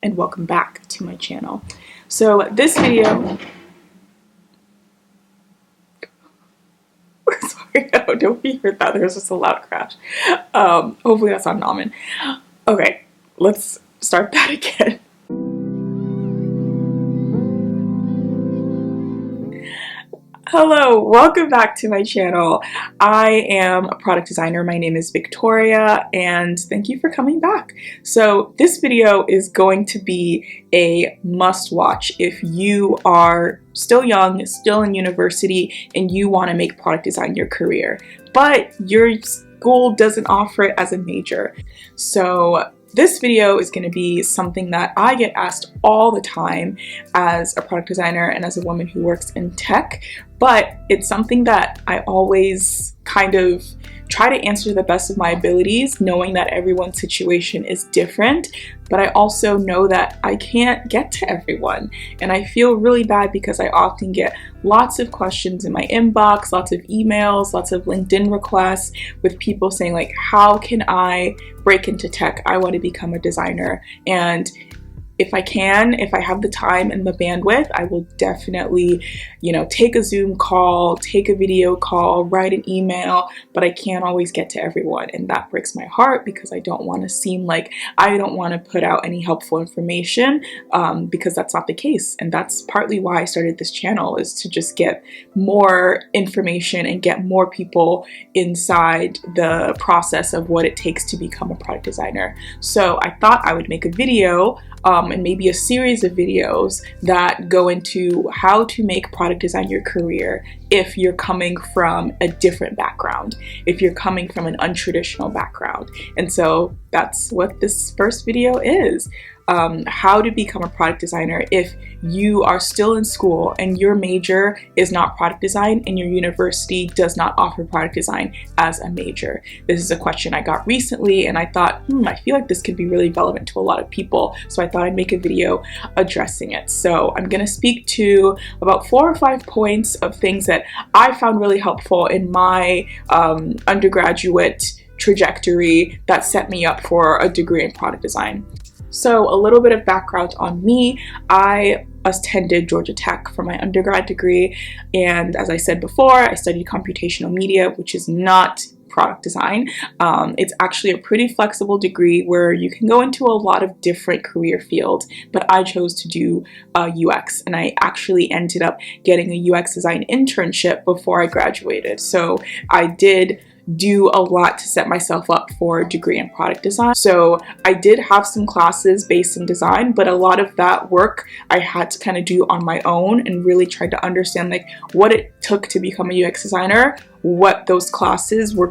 And welcome back to my channel. So this video, sorry, I don't know if you heard that, there was just a loud crash. Hopefully that's not Namen. Okay, let's start that again. Hello, welcome back to my channel. I am a product designer. My name is Victoria, and thank you for coming back. So this video is going to be a must-watch if you are still young, still in university, and you want to make product design your career, but your school doesn't offer it as a major. So this video is going to be something that I get asked all the time as a product designer and as a woman who works in tech, but it's something that I always kind of try to answer to the best of my abilities, knowing that everyone's situation is different, but I also know that I can't get to everyone. And I feel really bad because I often get lots of questions in my inbox, lots of emails, lots of LinkedIn requests with people saying like, how can I break into tech? I want to become a designer. And if I have the time and the bandwidth, I will definitely, take a Zoom call, take a video call, write an email, but I can't always get to everyone. And that breaks my heart because I don't want to seem like I don't want to put out any helpful information, because that's not the case. And that's partly why I started this channel, is to just get more information and get more people inside the process of what it takes to become a product designer. So I thought I would make a video and maybe a series of videos that go into how to make product design your career if you're coming from a different background, if you're coming from an untraditional background. And so that's what this first video is. How to become a product designer if you are still in school and your major is not product design and your university does not offer product design as a major. This is a question I got recently and I thought, I feel like this could be really relevant to a lot of people. So I thought I'd make a video addressing it. So I'm going to speak to about 4 or 5 points of things that I found really helpful in my undergraduate trajectory that set me up for a degree in product design. So a little bit of background on me. I attended Georgia Tech for my undergrad degree, and as I said before, I studied computational media, which is not product design. It's actually a pretty flexible degree where you can go into a lot of different career fields, but I chose to do UX, and I actually ended up getting a UX design internship before I graduated. So I did do a lot to set myself up for a degree in product design. So I did have some classes based in design, but a lot of that work I had to kind of do on my own and really tried to understand like what it took to become a UX designer, what those classes were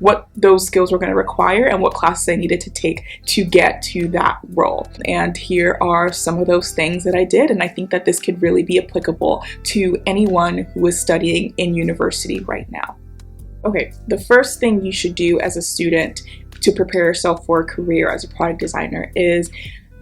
what those skills were going to require, and what classes I needed to take to get to that role. And here are some of those things that I did, and I think that this could really be applicable to anyone who is studying in university right now. Okay, the first thing you should do as a student to prepare yourself for a career as a product designer is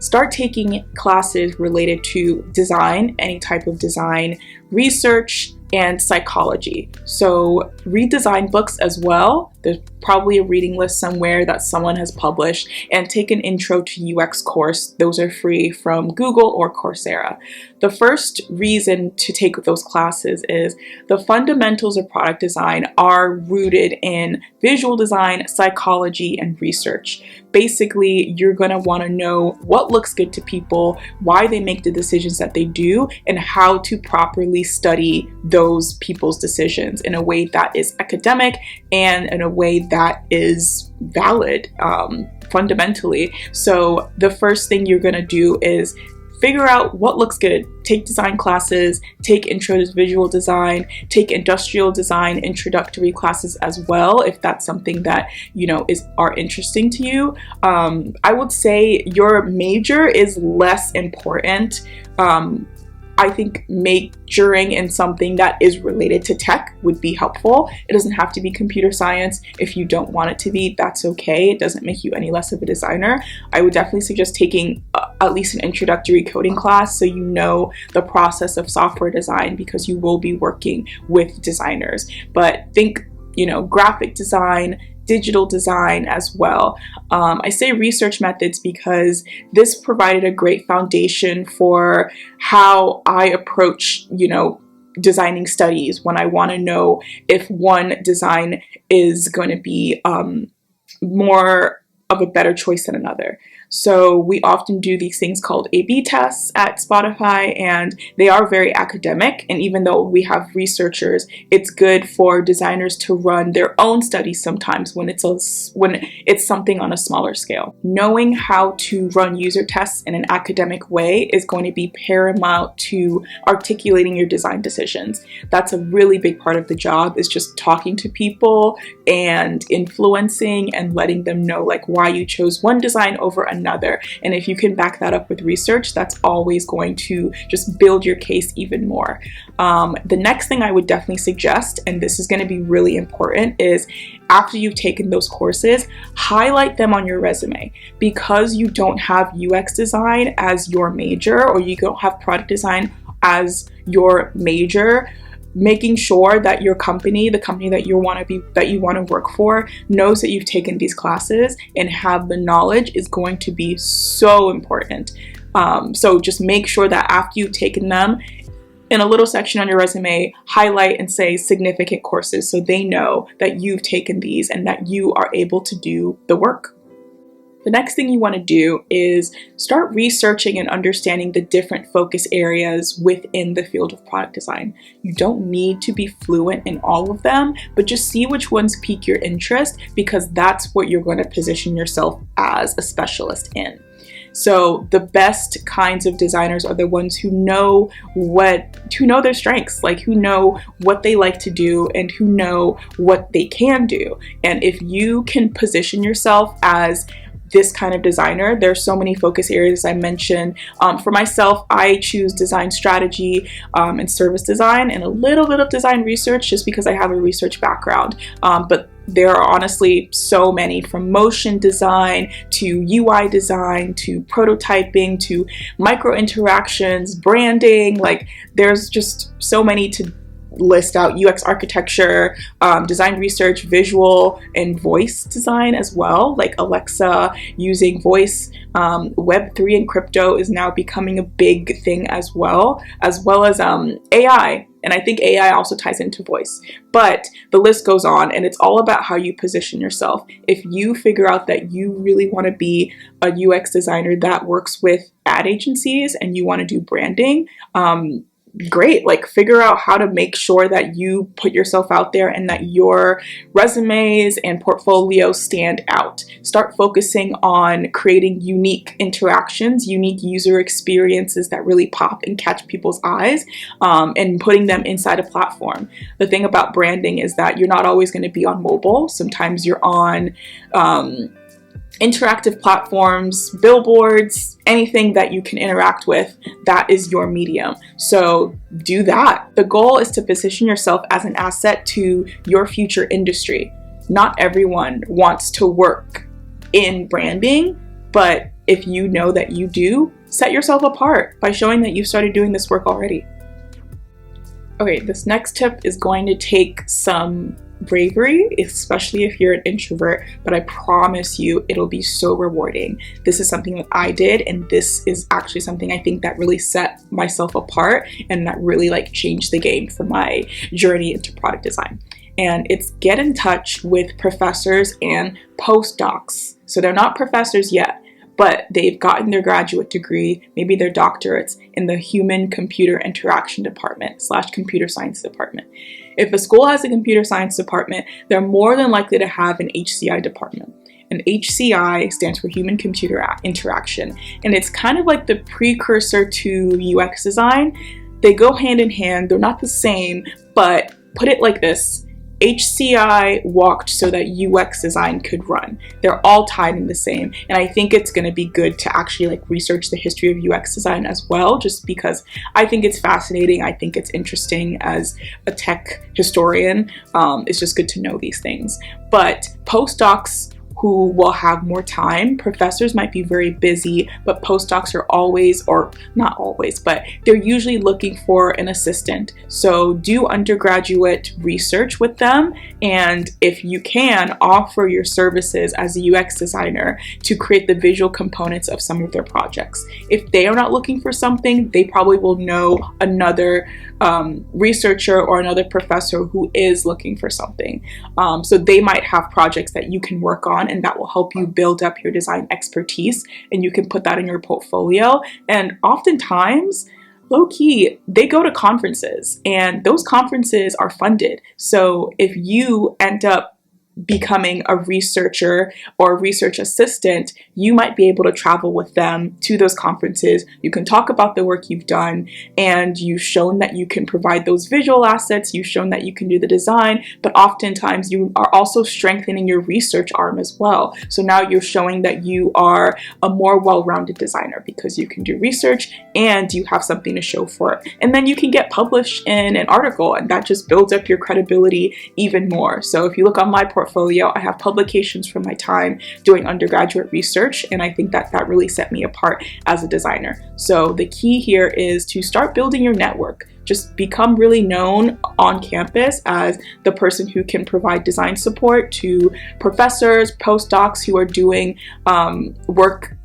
start taking classes related to design, any type of design, research, and psychology. So read design books as well. There's probably a reading list somewhere that someone has published, and take an intro to UX course. Those are free from Google or Coursera. The first reason to take those classes is the fundamentals of product design are rooted in visual design, psychology, and research. Basically, you're going to want to know what looks good to people, why they make the decisions that they do, and how to properly study those people's decisions in a way that is academic and in a way that is valid fundamentally. So the first thing you're going to do is figure out what looks good. Take design classes, take intro to visual design, take industrial design introductory classes as well, if that's something that are interesting to you. I would say your major is less important. I think majoring in something that is related to tech would be helpful. It doesn't have to be computer science. If you don't want it to be, that's okay. It doesn't make you any less of a designer. I would definitely suggest taking at least an introductory coding class so you know the process of software design, because you will be working with designers. But think graphic design, digital design as well. I say research methods because this provided a great foundation for how I approach, designing studies when I want to know if one design is going to be more of a better choice than another. So we often do these things called A/B tests at Spotify, and they are very academic. And even though we have researchers, it's good for designers to run their own studies sometimes when it's something on a smaller scale. Knowing how to run user tests in an academic way is going to be paramount to articulating your design decisions. That's a really big part of the job, is just talking to people and influencing and letting them know like why you chose one design over another. And if you can back that up with research, that's always going to just build your case even more. The next thing I would definitely suggest, and this is going to be really important, is after you've taken those courses, highlight them on your resume. Because you don't have UX design as your major, or you don't have product design as your major, making sure that your company, the company that you want to work for, knows that you've taken these classes and have the knowledge is going to be so important. So just make sure that after you've taken them, in a little section on your resume, highlight and say significant courses so they know that you've taken these and that you are able to do the work. The next thing you want to do is start researching and understanding the different focus areas within the field of product design. You don't need to be fluent in all of them, but just see which ones pique your interest, because that's what you're going to position yourself as a specialist in. So the best kinds of designers are the ones who know their strengths, like who know what they like to do and who know what they can do. And if you can position yourself as this kind of designer, there's so many focus areas I mentioned. For myself, I choose design strategy and service design and a little bit of design research just because I have a research background. But there are honestly so many, from motion design to UI design to prototyping to micro interactions, branding. Like there's just so many to list out. UX architecture, design research, visual and voice design as well, like Alexa, using voice. Web3 and crypto is now becoming a big thing as well as AI. And I think AI also ties into voice, but the list goes on, and it's all about how you position yourself. If you figure out that you really want to be a UX designer that works with ad agencies and you want to do branding, great. Like figure out how to make sure that you put yourself out there and that your resumes and portfolio stand out. Start focusing on creating unique interactions, unique user experiences that really pop and catch people's eyes, and putting them inside a platform. The thing about branding is that you're not always going to be on mobile. Sometimes you're on interactive platforms, billboards, anything that you can interact with, that is your medium. So do that. The goal is to position yourself as an asset to your future industry. Not everyone wants to work in branding, but if you know that you do, set yourself apart by showing that you've started doing this work already. Okay, this next tip is going to take some bravery, especially if you're an introvert, but I promise you it'll be so rewarding. This is something that I did, and this is actually something I think that really set myself apart and that really changed the game for my journey into product design. And it's get in touch with professors and postdocs. So they're not professors yet, but they've gotten their graduate degree, maybe their doctorates, in the human computer interaction department / computer science department. If a school has a computer science department, they're more than likely to have an HCI department. And HCI stands for human computer interaction. And it's kind of like the precursor to UX design. They go hand in hand. They're not the same, but put it like this. HCI walked so that UX design could run. They're all tied in the same. And I think it's going to be good to actually research the history of UX design as well, just because I think it's fascinating. I think it's interesting as a tech historian. It's just good to know these things. But postdocs who will have more time. Professors might be very busy, but postdocs are always, or not always, but they're usually looking for an assistant. So do undergraduate research with them, and if you can, offer your services as a UX designer to create the visual components of some of their projects. If they are not looking for something, they probably will know another researcher or another professor who is looking for something. So they might have projects that you can work on, and that will help you build up your design expertise, and you can put that in your portfolio. And oftentimes, low-key, they go to conferences, and those conferences are funded. So if you end up becoming a researcher or a research assistant, you might be able to travel with them to those conferences. You can talk about the work you've done, and you've shown that you can provide those visual assets, you've shown that you can do the design, but oftentimes you are also strengthening your research arm as well. So now you're showing that you are a more well-rounded designer because you can do research and you have something to show for it. And then you can get published in an article, and that just builds up your credibility even more. So if you look on my portfolio, I have publications from my time doing undergraduate research, and I think that that really set me apart as a designer. So the key here is to start building your network. Just become really known on campus as the person who can provide design support to professors, postdocs who are doing work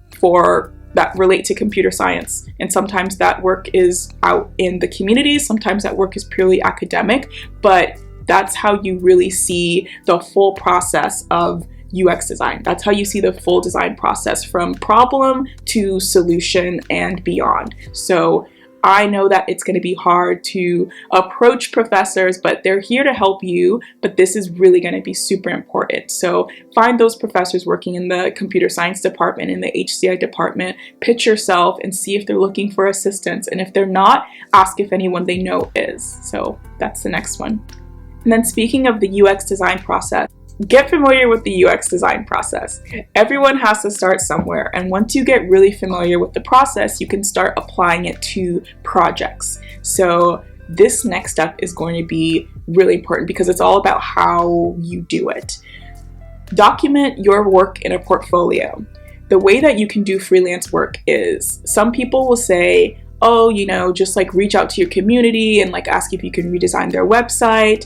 that relate to computer science. And sometimes that work is out in the community, sometimes that work is purely academic, but that's how you really see the full process of UX design. That's how you see the full design process from problem to solution and beyond. So I know that it's going to be hard to approach professors, but they're here to help you. But this is really going to be super important. So find those professors working in the computer science department, in the HCI department, pitch yourself and see if they're looking for assistance. And if they're not, ask if anyone they know is. So that's the next one. And then speaking of the UX design process, get familiar with the UX design process. Everyone has to start somewhere, and once you get really familiar with the process, you can start applying it to projects. So this next step is going to be really important because it's all about how you do it. Document your work in a portfolio. The way that you can do freelance work is, some people will say, oh, just like reach out to your community and like ask if you can redesign their website.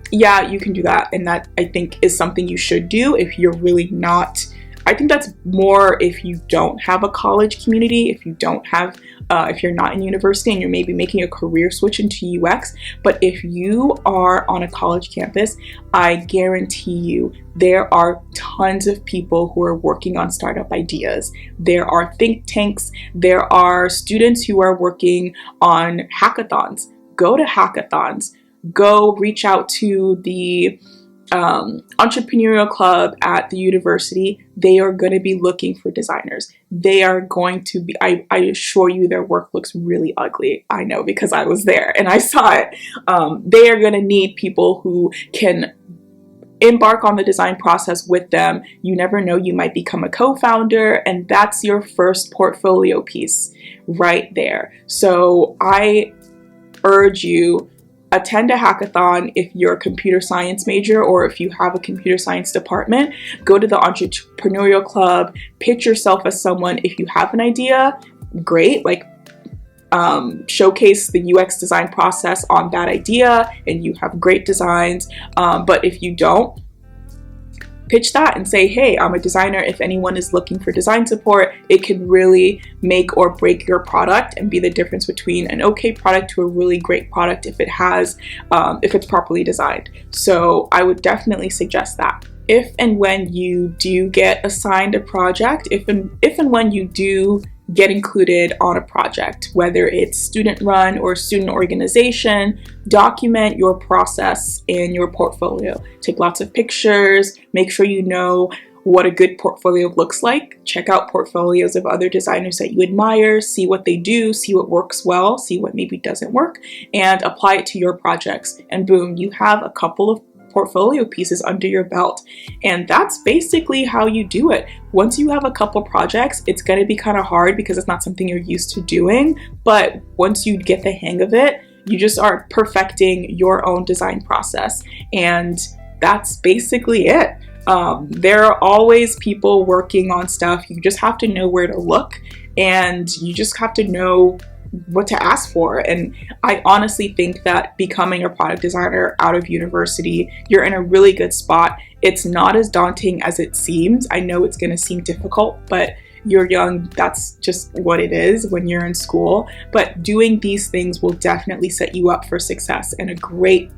Yeah, you can do that, and that I think is something you should do if you're really not. I think that's more if you don't have a college community, if you're not in university and you're maybe making a career switch into UX. But if you are on a college campus, I guarantee you there are tons of people who are working on startup ideas. There are think tanks, there are students who are working on hackathons. Go to hackathons. Go reach out to the entrepreneurial club at the university. They are going to be looking for designers. They are going to be, I assure you, their work looks really ugly. I know because I was there and I saw it. They are going to need people who can embark on the design process with them. You never know, you might become a co-founder, and that's your first portfolio piece right there. So I urge you, attend a hackathon if you're a computer science major or if you have a computer science department. Go to the entrepreneurial club, pitch yourself as someone. If you have an idea, great, showcase the UX design process on that idea and you have great designs. But if you don't, pitch that and say, hey, I'm a designer. If anyone is looking for design support, it can really make or break your product and be the difference between an okay product to a really great product if it's properly designed. So I would definitely suggest that. If and when you do get assigned a project, if and when you do get included on a project, whether it's student run or student organization, document your process in your portfolio. Take lots of pictures, make sure you know what a good portfolio looks like. Check out portfolios of other designers that you admire, see what they do, see what works well, see what maybe doesn't work, and apply it to your projects. And boom, you have a couple of portfolio pieces under your belt. And that's basically how you do it. Once you have a couple projects, it's going to be kind of hard because it's not something you're used to doing. But once you get the hang of it, you just are perfecting your own design process. And that's basically it. There are always people working on stuff. You just have to know where to look, and you just have to know what to ask for. And I honestly think that becoming a product designer out of university, you're in a really good spot. It's not as daunting as it seems. I know it's going to seem difficult, but you're young. That's just what it is when you're in school. But doing these things will definitely set you up for success and a great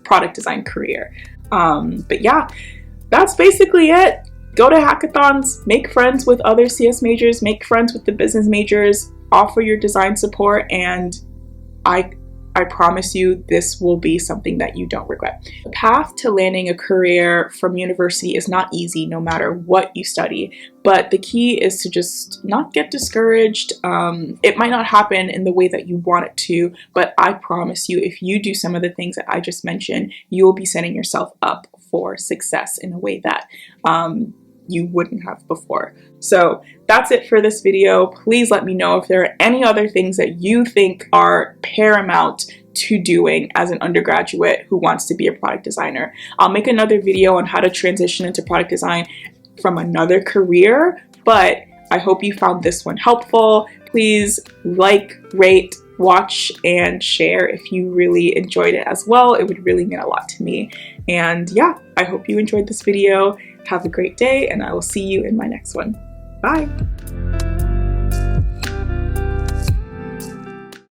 product design career. But yeah, that's basically it. Go to hackathons, make friends with other CS majors, make friends with the business majors, offer your design support, and I promise you this will be something that you don't regret. The path to landing a career from university is not easy no matter what you study, but the key is to just not get discouraged. It might not happen in the way that you want it to, but I promise you, if you do some of the things that I just mentioned, you will be setting yourself up for success in a way that you wouldn't have before. So that's it for this video. Please let me know if there are any other things that you think are paramount to doing as an undergraduate who wants to be a product designer. I'll make another video on how to transition into product design from another career, but I hope you found this one helpful. Please like, rate, watch, and share if you really enjoyed it as well. It would really mean a lot to me. And yeah, I hope you enjoyed this video. Have a great day, and I will see you in my next one. Bye!